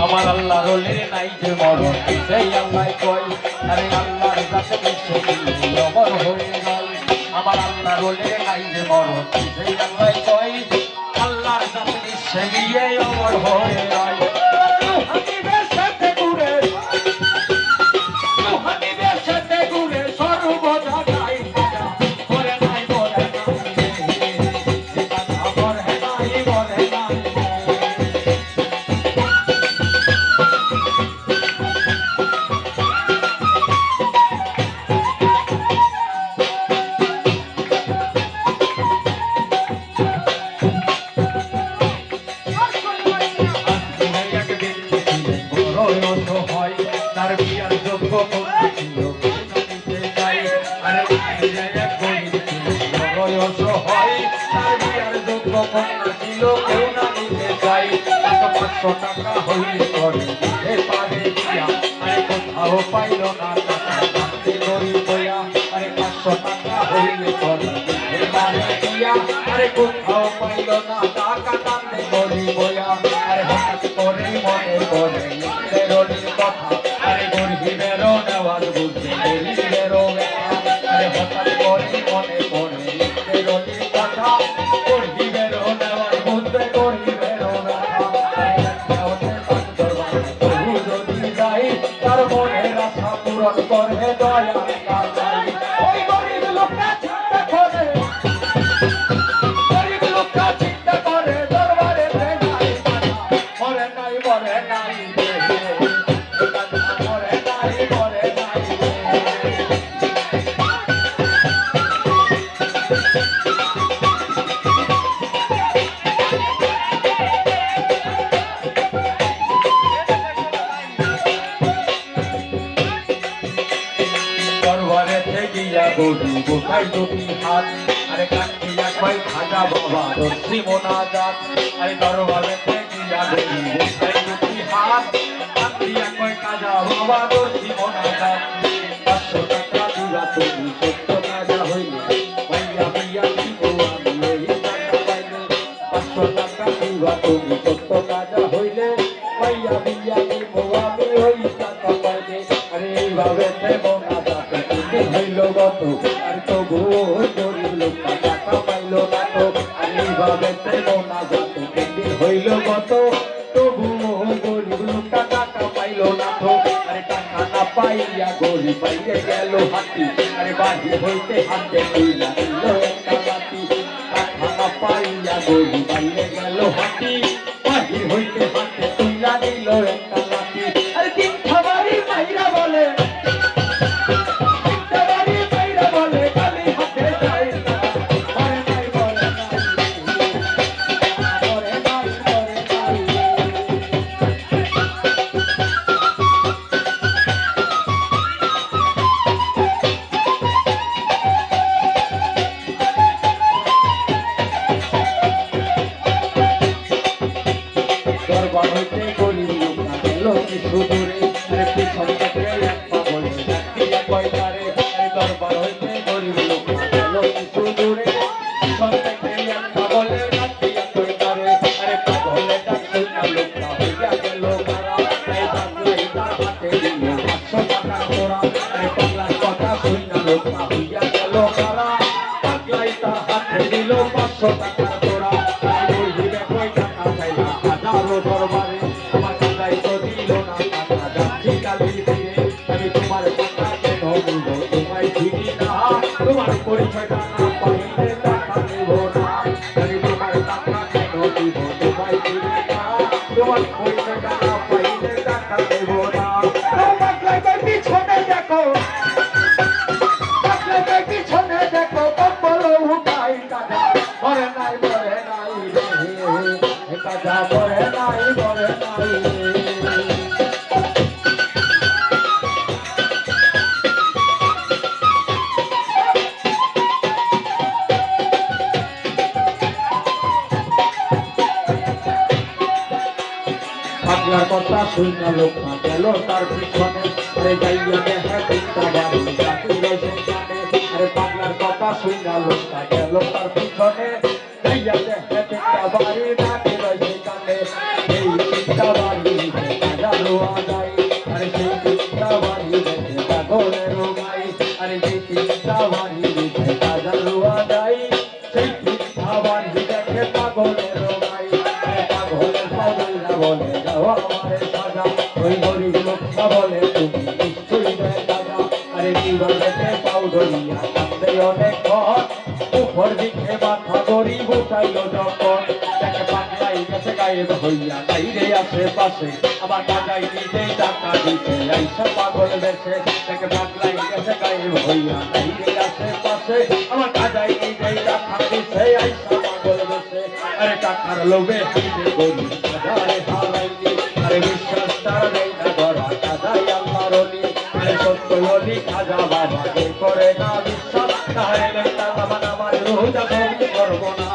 আমার আল্লাহ রোলের নাই যে মরণ সেই আল্লাহ কয় আরে আল্লাহর কাছে বিশ্ব অমর হয়ে যায় আমার আল্লাহ রোলের নাই যে মরণ সেই আল্লাহ কয় আল্লাহর কাছে বিশ্ব গিয়ে অমর হয়ে যায় হাবিবের সাথে ঘুরে হাবিবের সাথে ঘুরে সর্বদা গাই করে নাই বলে তার বিয়ার যোগ্য ছিল আরে বয়স হয় তার বিয়ার যোগ্য ছিল কেউ না নিতে চাই 500 টাকা হইলে করে দিতে পারে বিয়া আরে কোথাও পাইল না টাকা কাঁদতে গরিব বইয়া আরে 500 টাকা হইলে করে দিতে পারে বিয়া আরে কোথাও পাইল না টাকা কাঁদতে গরিব বইয়া আরে হঠাৎ করে মনে পড়ে বেরোনির কথা আরে গরিবেরও নেওয়ার বুঝে গরিবেরও আরে হঠাৎ করে মনে পড়ে বেরোনির কথা গরিবেরও নেওয়ার বুঝে গরিবেরও যদি যাই তার মনের আশা পূরণ করে দয়া ওই গরিব লোকটা চিন্তা করে গরিব লোকটা চিন্তা করে দরবারে মরে নাই মরে নাই গরু গোসাই দুটি হাত আরে কাঠিয়া কয় খাজা বাবা দর্শি মোনাজাত আরে দরবারেতে গিয়া গরু গোসাই দুটি হাত কাঠিয়া কয় খাজা বাবা দর্শি মোনাজাত 500 টাকা দিবা তুমি সত্য কাজা হইলে ভাইয়া ভাইয়া দিব আমি ওই টাকা পাইলে 500 টাকা দিবা তুমি সত্য কাজা হইলে ভাইয়া ভাইয়া দিব আমি ওই টাকা পাইলে আরে এইভাবে মোনাজাত হইল গত আর তবু গরিব লোকটা টাকা পাইল না তো আর এইভাবে মোনাজাত হইল গত তবু গরিব লোকটা টাকা পাইল না তো আরে টাকা না পাইয়া গরিব পাইয়ে গেল হাতি আরে বাহির হইতে হাতে তুইলা দিল একটা লাঠি টাকা না পাইয়া গরিব পাইয়ে গেল হাতি বাহির হইতে হাতে তুইলা দিল একটা লাঠি আরে দিন খাবারই মাইরা বলে দরবার হইতে গরিব লোকটা গেল কিছু দূরে পিছন থেকে এক পাগল ডাকিয়া কয় তারে দরবার হইতে গরিব লোকটা গেল কিছু দূরে পিছন থেকে এক পাগলে ডাকিয়া কয় তারে আরে পাগলে ডাকতে না লোকটা হইয়া গেল কারা এই পাগলাই তার হাতে দিল 500 টাকা তোরা আরে পাগলার কথা শুই না লোকটা হইয়া গেল কারা পাগলাই তার হাতে দিল 500 টাকা তোরা গরিবে কয় টাকা চাইলা হাজারো দরবারে আমার কাদাই তো দিল না টাকা যাচ্ছি কালি দিয়ে আমি তোমার টাকা কেন বলবো তোমায় চিনি না তোমার পরিচয়টা না পাইলে টাকা দেব না আমি তোমার টাকা কেন দিব তোমায় চিনি না তোমার পরিচয়টা না পাইলে টাকা দেব না পিছনে দেখো পিছনে দেখো কম্বল উঠাই টাকা মরে নাই টাকা মরে নাই পাগলার কথা শুনে লোকটা গেল তার পিছনে আরে যাইয়া দেখে তিনটা বাড়ি চাকরি রয়েছে কানে আরে পাগলার কথা শুনে লোকটা গেল তার পিছনে যাইয়া দেখে তিনটা বাড়ি চাকরি রয়েছে কানে এই তিনটা বাড়ি আল্লাহ বলে দাও আমারে সাজা ওই গরিব লোকটা বলে তুমি নিশ্চয়ই দেয় দাদা আরে জীবনেতে পাও ধরিয়া কাঁদে অনেক ঘর উপর দিকে মাথা গরিব উঠাইলো যখন তাকে পাগলাই গেছে গায়েব হইয়া বাইরে আশেপাশে আবার কাজাই নিজেই টাকা দিতে আইসা পাগল বেশে তাকে পাগলাই গেছে গায়েব হইয়া বাইরে আশেপাশে আমার কাজাই নিজেই টাকা দিতে আইসা পাগল বেশে আরে টাকার লোভে হাইতে গরি কাজারে হারাইলি আরে বিশ্বাস তার নেই না ধরা কাজাই আল্লাহর অলি আরে সত্য অলি খাজা বাবা কে করে না বিশ্বাস তাহলে তার আমার রোজা করবো না